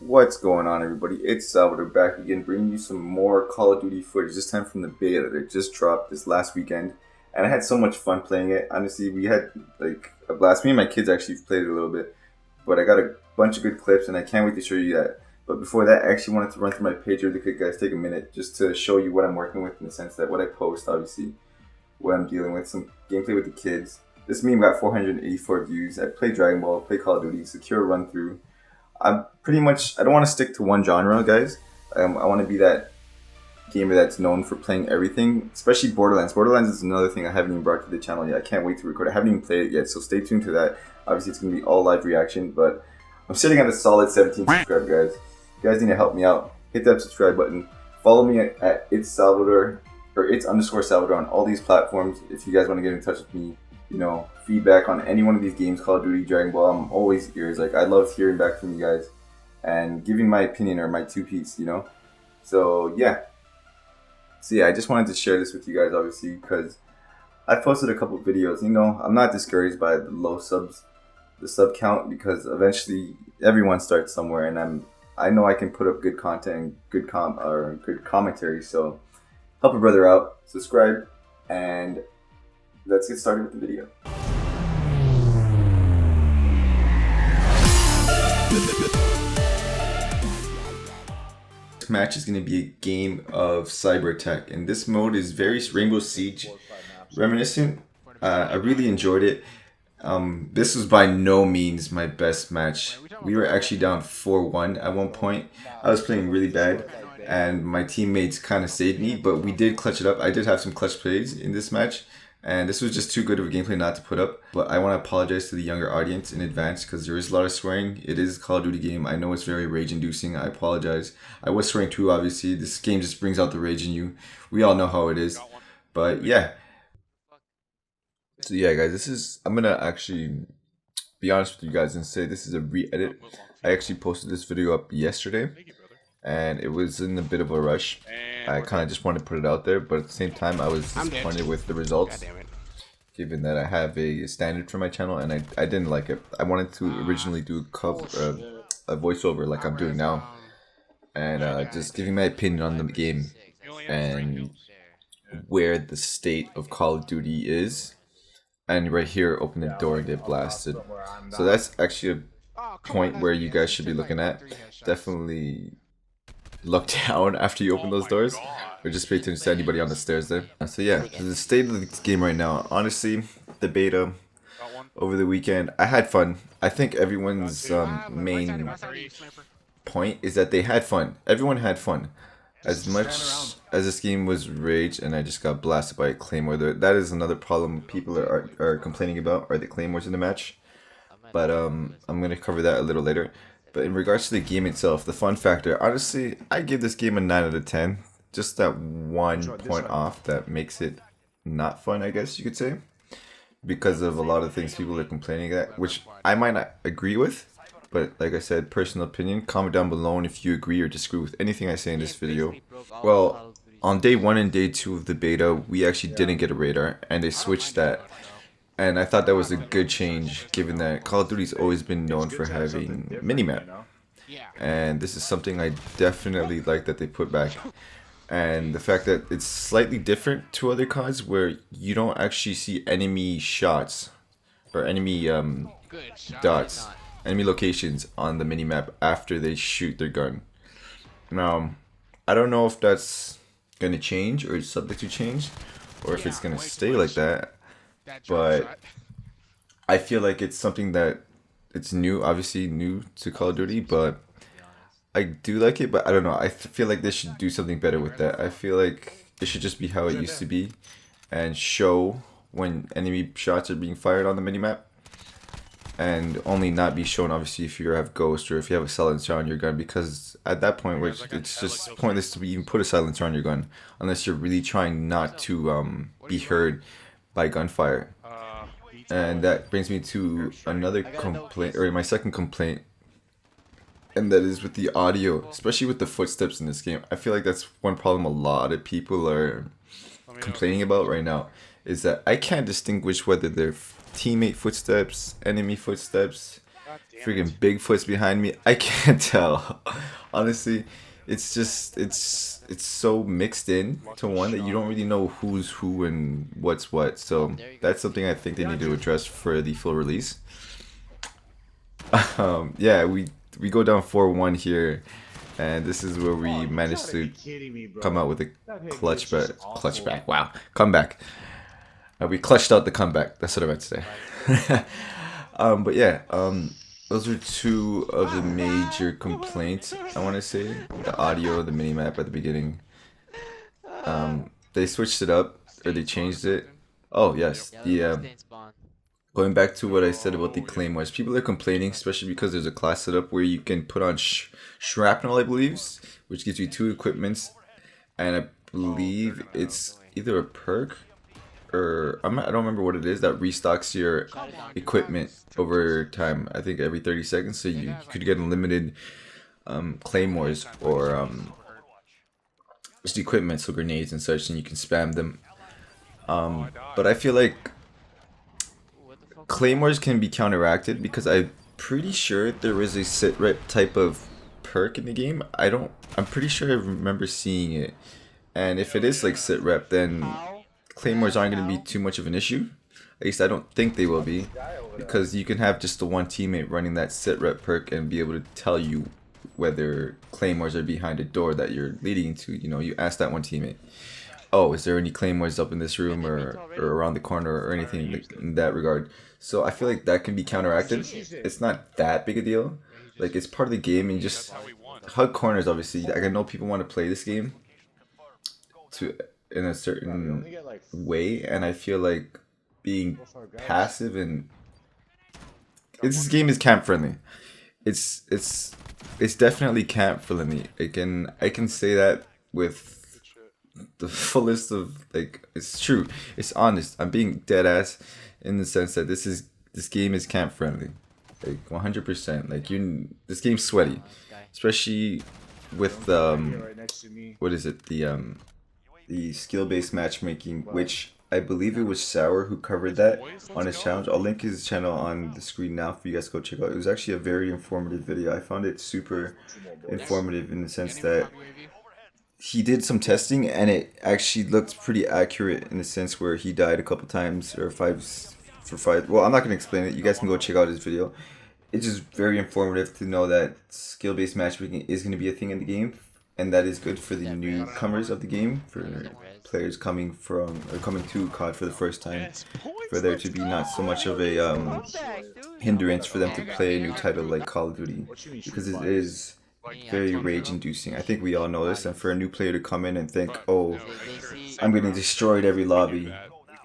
What's going on, everybody? It's Salvador back again, bringing you some more Call of Duty footage, this time from the beta that just dropped this last weekend. And I had so much fun playing it. Honestly, we had like a blast. Me and my kids actually played it a little bit, but I got a bunch of good clips and I can't wait to show you that. But before that, I actually wanted to run through my page really quick, guys. Take a minute just to show you what I'm working with, in the sense that what I post, obviously, what I'm dealing with, some gameplay with the kids. This meme got 484 views. I play Dragon Ball, play Call of Duty, secure run through. I don't want to stick to one genre, guys. I want to be that gamer that's known for playing everything, especially Borderlands. Borderlands is another thing I haven't even brought to the channel yet. I can't wait to record. I haven't even played it yet, so stay tuned to that. Obviously, it's going to be all live reaction, but I'm sitting at a solid 17 subscribe, guys. You guys need to help me out. Hit that subscribe button. Follow me at it's Salvador, or it's_Salvador on all these platforms. If you guys want to get in touch with me, feedback on any one of these games, Call of Duty, Dragon Ball, I'm always ears. Like, I love hearing back from you guys and giving my opinion or my two-piece, So yeah, I just wanted to share this with you guys, obviously, because I posted a couple videos. I'm not discouraged by the sub count, because eventually everyone starts somewhere, and I know I can put up good content and good commentary. So help a brother out, subscribe, and let's get started with the video. This match is going to be a game of cyber attack, and this mode is very Rainbow Siege reminiscent. I really enjoyed it. This was by no means my best match. We were actually down 4-1 at one point. I was playing really bad, and my teammates kind of saved me, but we did clutch it up. I did have some clutch plays in this match, and this was just too good of a gameplay not to put up. But I want to apologize to the younger audience in advance, because there is a lot of swearing. It is a Call of Duty game. I know it's very rage-inducing. I apologize. I was swearing too, obviously. This game just brings out the rage in you. We all know how it is. But yeah. So yeah, guys, I'm going to actually be honest with you guys and say this is a re-edit. I actually posted this video up yesterday, and it was in a bit of a rush. I kind of just wanted to put it out there, but at the same time, I was disappointed with the results, given that I have a standard for my channel, and I didn't like it. I wanted to originally do a voiceover like I'm doing now, and just giving my opinion on the game and where the state of Call of Duty is. And right here, open the door and get blasted. So that's actually a point where you guys should be looking at. Definitely look down after you open those doors, or just pay attention to anybody on the stairs there. So yeah, the state of the game right now, honestly, the beta over the weekend, I had fun. I think everyone's main point is that they had fun. Everyone had fun. As much as this game was rage and I just got blasted by a claymore, that is another problem people are complaining about, are the claymores in the match. But I'm going to cover that a little later. But in regards to the game itself, the fun factor, honestly, I give this game a 9 out of 10. Just that 1 point off that makes it not fun, I guess you could say. Because of a lot of things people are complaining at, which I might not agree with. But like I said, personal opinion, comment down below if you agree or disagree with anything I say in this video. Well, on day 1 and day 2 of the beta, we actually didn't get a radar, and they switched that. And I thought that was a good change, given that Call of Duty's always been known for having minimap. And this is something I definitely like that they put back. And the fact that it's slightly different to other CODs, where you don't actually see enemy shots or enemy dots, enemy locations on the minimap after they shoot their gun. Now, I don't know if that's gonna change or it's subject to change, or if it's gonna stay like that, but I feel like it's something that it's new, obviously new to Call of Duty, but I do like it. But I don't know, I feel like they should do something better with that. I feel like it should just be how it used to be and show when enemy shots are being fired on the minimap, and only not be shown obviously if you have ghost or if you have a silencer on your gun, because at that point which it's just pointless to even put a silencer on your gun unless you're really trying not to be heard by gunfire. And that brings me to another complaint, or my second complaint, and that is with the audio, especially with the footsteps in this game. I feel like that's one problem a lot of people are complaining about right now, is that I can't distinguish whether they're teammate footsteps, enemy footsteps, Freaking Bigfoot's behind me. I can't tell. Honestly, it's just it's so mixed in to one that you don't really know who's who and what's what. So that's something I think they need to address for the full release. Yeah, we go down 4-1 here, and this is where we managed to come out with a clutch back. Wow, comeback. We clutched out the comeback. That's what I meant to say. But yeah, those are two of the major complaints, I want to say. The audio, the minimap at the beginning. They switched it up, or they changed it. Oh, yes. Going back to what I said about the claymores, people are complaining, especially because there's a class setup where you can put on shrapnel, I believe, which gives you 2 equipments, and I believe it's either a perk or I don't remember what it is that restocks your equipment over time. I think every 30 seconds, so you could get unlimited claymores or just equipment, so grenades and such, and you can spam them. But I feel like claymores can be counteracted because I'm pretty sure there is a sit rep type of perk in the game. I'm pretty sure I remember seeing it, and if it is like sit rep, then claymores aren't going to be too much of an issue. At least I don't think they will be, because you can have just the one teammate running that sit rep perk and be able to tell you whether claymores are behind a door that you're leading into. You know, you ask that one teammate, oh, is there any claymores up in this room or around the corner or anything in that regard. So I feel like that can be counteracted. It's not that big a deal. Like, it's part of the game, and you just hug corners. Obviously, like, I know people want to play this game in a certain way, and I feel like being passive and this game is camp friendly. It's definitely camp friendly. I can say that with the fullest of, like, it's true, it's honest. I'm being dead ass in the sense that this game is camp friendly, like 100%. Like, this game's sweaty, especially with what is it, the skill-based matchmaking, which I believe it was Sour who covered that on his challenge. I'll link his channel on the screen now for you guys to go check out. It was actually a very informative video. I found it super informative in the sense that he did some testing, and it actually looked pretty accurate in the sense where he died a couple times, or five. Well, I'm not going to explain it. You guys can go check out his video. It's just very informative to know that skill-based matchmaking is going to be a thing in the game, and that is good for the newcomers of the game, for players coming to COD for the first time, for there to be not so much of a hindrance for them to play a new title like Call of Duty, because it is very rage-inducing. I think we all know this, and for a new player to come in and think, oh, I'm getting destroyed every lobby,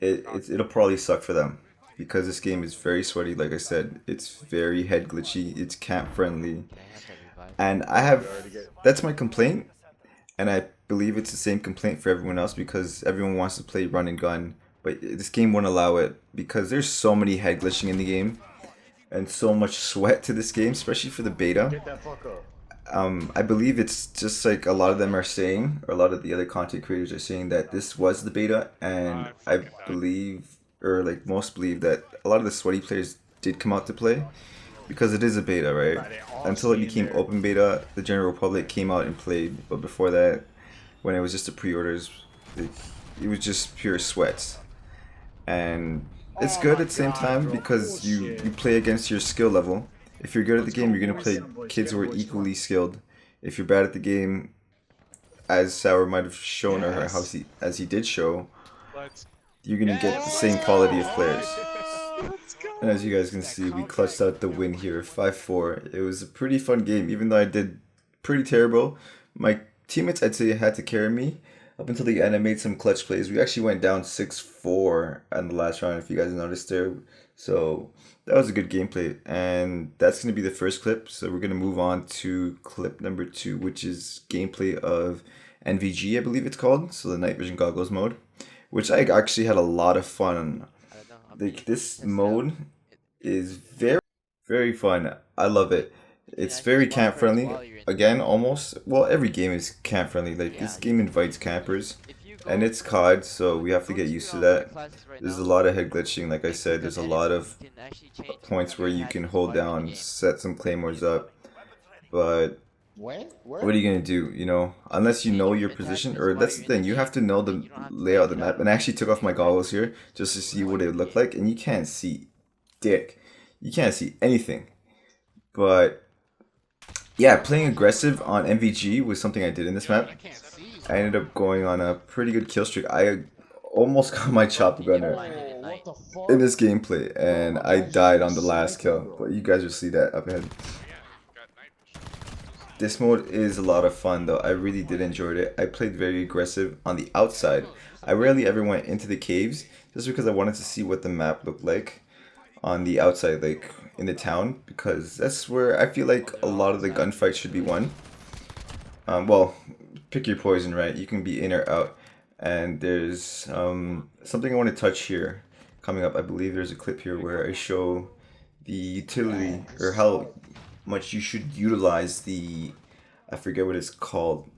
it'll probably suck for them, because this game is very sweaty. Like I said, it's very head glitchy, it's camp friendly, and that's my complaint, and I believe it's the same complaint for everyone else, because everyone wants to play run and gun, but this game won't allow it, because there's so many head glitching in the game, and so much sweat to this game, especially for the beta. I believe it's just like a lot of them are saying, or a lot of the other content creators are saying, that this was the beta, and I believe, or like most believe, that a lot of the sweaty players did come out to play, because it is a beta, right? Until it became open beta, the general public came out and played, but before that, when it was just the pre-orders, it was just pure sweats. And it's good at the same time, because you play against your skill level. If you're good at the game, you're going to play kids who are equally skilled. If you're bad at the game, as Sour might have shown, or as he did show, you're going to get the same quality of players. And as you guys can see, we clutched out the win here, 5-4. It was a pretty fun game, even though I did pretty terrible. My teammates, I'd say, had to carry me up until the end. I made some clutch plays. We actually went down 6-4 in the last round, if you guys noticed there. So that was a good gameplay, and that's going to be the first clip. So we're going to move on to clip number 2, which is gameplay of NVG, I believe it's called, so the night vision goggles mode, which I actually had a lot of fun. Like, this mode is very, very fun. I love it. It's very camp friendly. Again, almost. Well, every game is camp friendly. Like, this game invites campers. And it's COD, so we have to get used to that. There's a lot of head glitching, like I said. There's a lot of points where you can hold down, set some claymores up, but what are you gonna do? You know, unless you know your position, or that's the thing, you have to know the layout of the map. And I actually took off my goggles here just to see what it looked like, and you can't see dick. You can't see anything. But yeah, playing aggressive on NVG was something I did in this map. I ended up going on a pretty good kill streak. I almost got my chopper gunner in this gameplay, and I died on the last kill. But you guys will see that up ahead. This mode is a lot of fun though. I really did enjoy it. I played very aggressive on the outside. I rarely ever went into the caves just because I wanted to see what the map looked like on the outside, like in the town, because that's where I feel like a lot of the gunfights should be won. Well, pick your poison, right? You can be in or out. And there's something I want to touch here coming up. I believe there's a clip here where I show the utility, or how much you should utilize the, I forget what it's called.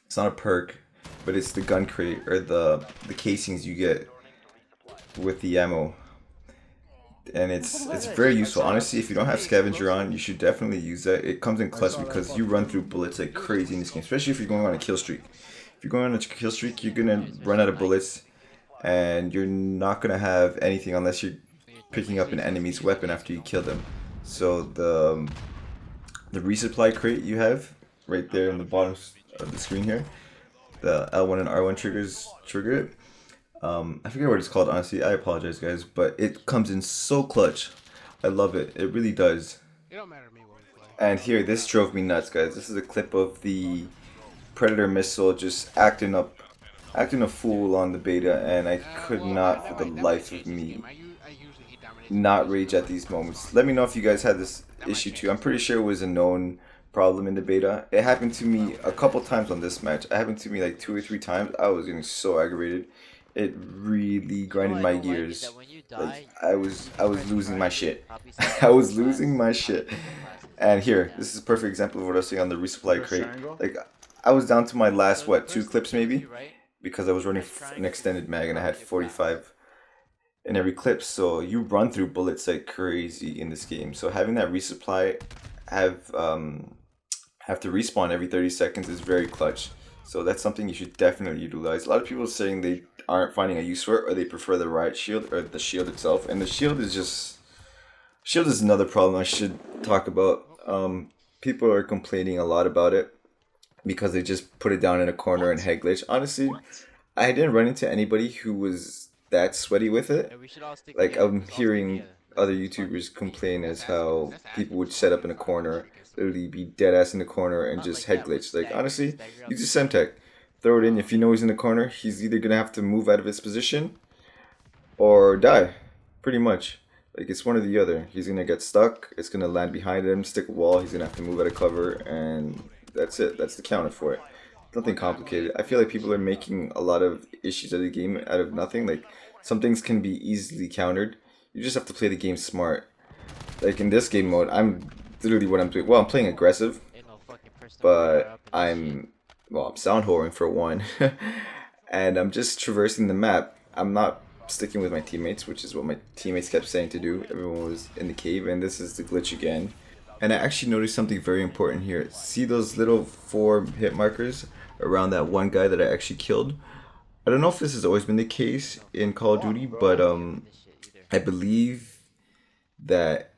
It's not a perk, but it's the gun crate, or the casings you get with the ammo. And it's very useful. Honestly, if you don't have scavenger on, you should definitely use that. It comes in clutch because you run through bullets like crazy in this game, especially if you're going on a kill streak. If you're going on a kill streak, you're gonna run out of bullets, and you're not gonna have anything unless you're picking up an enemy's weapon after you kill them. So the resupply crate you have right there in the bottom of the screen here, the L1 and R1 trigger it. I forget what it's called, honestly. I apologize, guys, but it comes in so clutch. I love it. It really does. And here, this drove me nuts, guys. This is a clip of the Predator missile just acting a fool on the beta, and I could not, for the life of me, not rage at these moments. Let me know if you guys had this issue too. I'm pretty sure it was a known problem in the beta. It happened to me a couple times on this match. It happened to me like 2 or 3 times. I was getting so aggravated. It really grinded my gears. Like I was losing my shit. I was losing my shit. And here, this is a perfect example of what I was saying on the resupply crate. Like I was down to my last 2 clips maybe, because I was running an extended mag and I had 45 in every clip. So you run through bullets like crazy in this game. So having that resupply, have to respawn every 30 seconds is very clutch. So that's something you should definitely utilize. A lot of people are saying they aren't finding a use for it, or they prefer the riot shield or the shield itself. And the shield is another problem I should talk about. People are complaining a lot about it because they just put it down in a corner and head glitch. Honestly, I didn't run into anybody who was that sweaty with it. Like I'm hearing other YouTubers complain as how people would set up in a corner, literally be dead ass in the corner and just head glitch. Like honestly, use a Semtech. Throw it in. If you know he's in the corner, he's either gonna have to move out of his position or die. Pretty much. Like it's one or the other. He's gonna get stuck, it's gonna land behind him, stick a wall, he's gonna have to move out of cover, and that's it. That's the counter for it. Nothing complicated. I feel like people are making a lot of issues of the game out of nothing. Like some things can be easily countered. You just have to play the game smart. Like in this game mode, I'm literally what I'm doing. Well, I'm playing aggressive, but I'm sound whoring for one, and I'm just traversing the map. I'm not sticking with my teammates, which is what my teammates kept saying to do. Everyone was in the cave, and this is the glitch again. And I actually noticed something very important here. See those little 4 hit markers around that one guy that I actually killed? I don't know if this has always been the case in Call of Duty, but I believe that...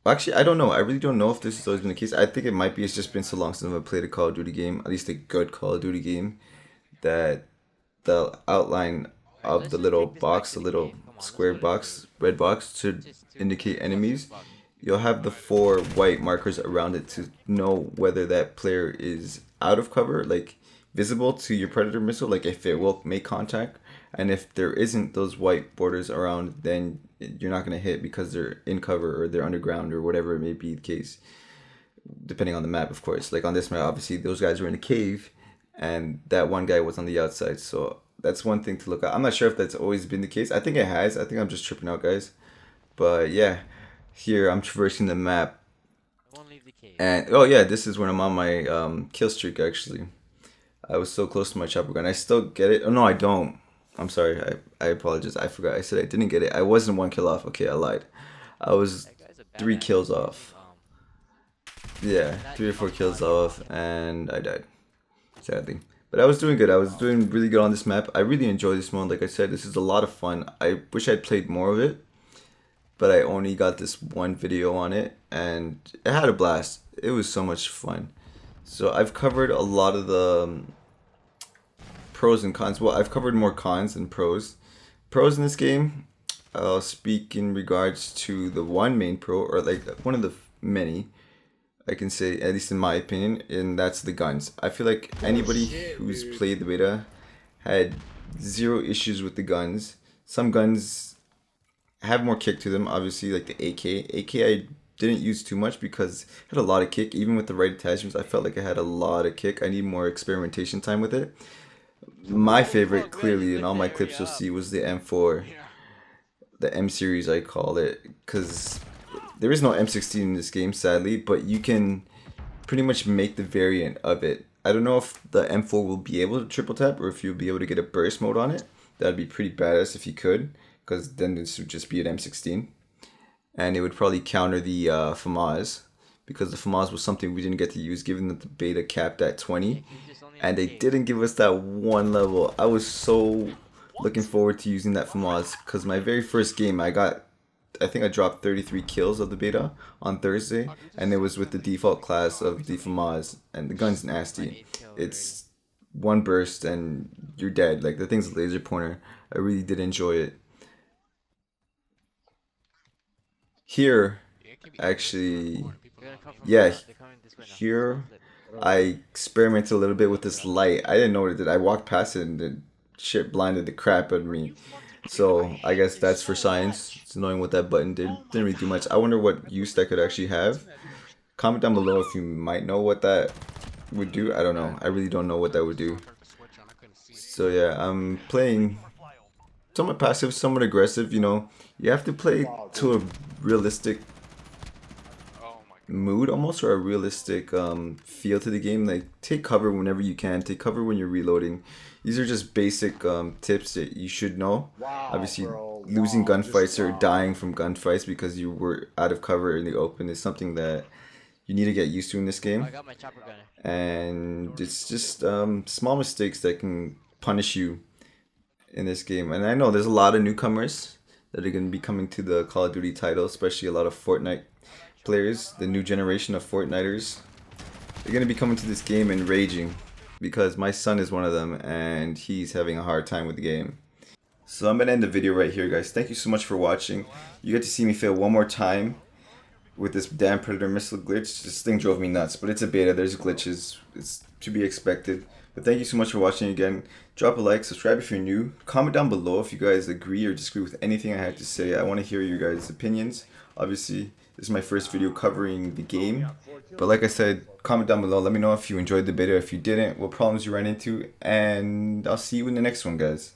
Actually, I don't know. I really don't know if this has always been the case. I think it might be. It's just been so long since I've played a Call of Duty game, at least a good Call of Duty game, that the outline of the little box, the little square box, red box, to indicate enemies, you'll have the 4 white markers around it to know whether that player is out of cover, like visible to your Predator missile, like if it will make contact. And if there isn't those white borders around, then you're not going to hit because they're in cover or they're underground or whatever it may be the case, depending on the map, of course. Like on this map, obviously those guys were in a cave and that one guy was on the outside. So that's one thing to look at. I'm not sure if that's always been the case. I think it has. I think I'm just tripping out, guys. But yeah, here I'm traversing the map. And oh yeah, this is when I'm on my kill streak actually. I was so close to my chopper gun. I still get it. Oh no, I don't. I'm sorry. I apologize. I forgot. I said I didn't get it. I wasn't 1 kill off. Okay, I lied. I was 3 kills off. Yeah, 3 or 4 kills off, and I died, sadly. But I was doing good. I was doing really good on this map. I really enjoy this mode. Like I said, this is a lot of fun. I wish I'd played more of it, but I only got this one video on it, and it had a blast. It was so much fun. So I've covered a lot of the pros and cons. Well, I've covered more cons than pros. Pros in this game, I'll speak in regards to the one main pro, or like one of the many, I can say, at least in my opinion, and that's the guns. I feel like anybody who's played the beta had zero issues with the guns. Some guns have more kick to them, obviously, like the AK. AK I didn't use too much because it had a lot of kick. Even with the right attachments, I felt like it had a lot of kick. I need more experimentation time with it. My favorite, clearly, in all my clips you'll see, was the M4. The M series, I call it, because there is no M16 in this game, sadly, but you can pretty much make the variant of it. I don't know if the M4 will be able to triple tap or if you'll be able to get a burst mode on it. That'd be pretty badass if you could, because then this would just be an M16. And it would probably counter the FAMAS, because the FAMAS was something we didn't get to use given that the beta capped at 20. And they didn't give us that one level. I was so looking forward to using that FAMAS, because my very first game I think I dropped 33 kills of the beta on Thursday, and it was with the default class of the FAMAS, and the gun's nasty. It's one burst and you're dead. Like, the thing's a laser pointer. I really did enjoy it. Here, actually, yeah, here I experimented a little bit with this light. I didn't know what it did. I walked past it and the shit blinded the crap out of me. So I guess that's for science. It's knowing what that button did. Didn't really do much. I wonder what use that could actually have. Comment down below if you might know what that would do. I don't know. I really don't know what that would do. So yeah, I'm playing somewhat passive, somewhat aggressive. You know, you have to play to a realistic mood almost, or a realistic feel to the game. Like, take cover whenever you can. Take cover when you're reloading. These are just basic tips that you should know. Obviously, losing gunfights or dying from gunfights because you were out of cover in the open is something that you need to get used to in this game. And it's just small mistakes that can punish you in this game. And I know there's a lot of newcomers that are going to be coming to the Call of Duty title, especially a lot of Fortnite players, the new generation of Fortniters. They're going to be coming to this game and raging, because my son is one of them and he's having a hard time with the game. So I'm going to end the video right here, guys. Thank you so much for watching. You get to see me fail one more time with this damn Predator missile glitch. This thing drove me nuts, but it's a beta. There's glitches. It's to be expected. But thank you so much for watching again. Drop a like, subscribe if you're new. Comment down below if you guys agree or disagree with anything I had to say. I want to hear your guys' opinions. Obviously, this is my first video covering the game. But like I said, comment down below. Let me know if you enjoyed the beta, if you didn't, what problems you ran into. And I'll see you in the next one, guys.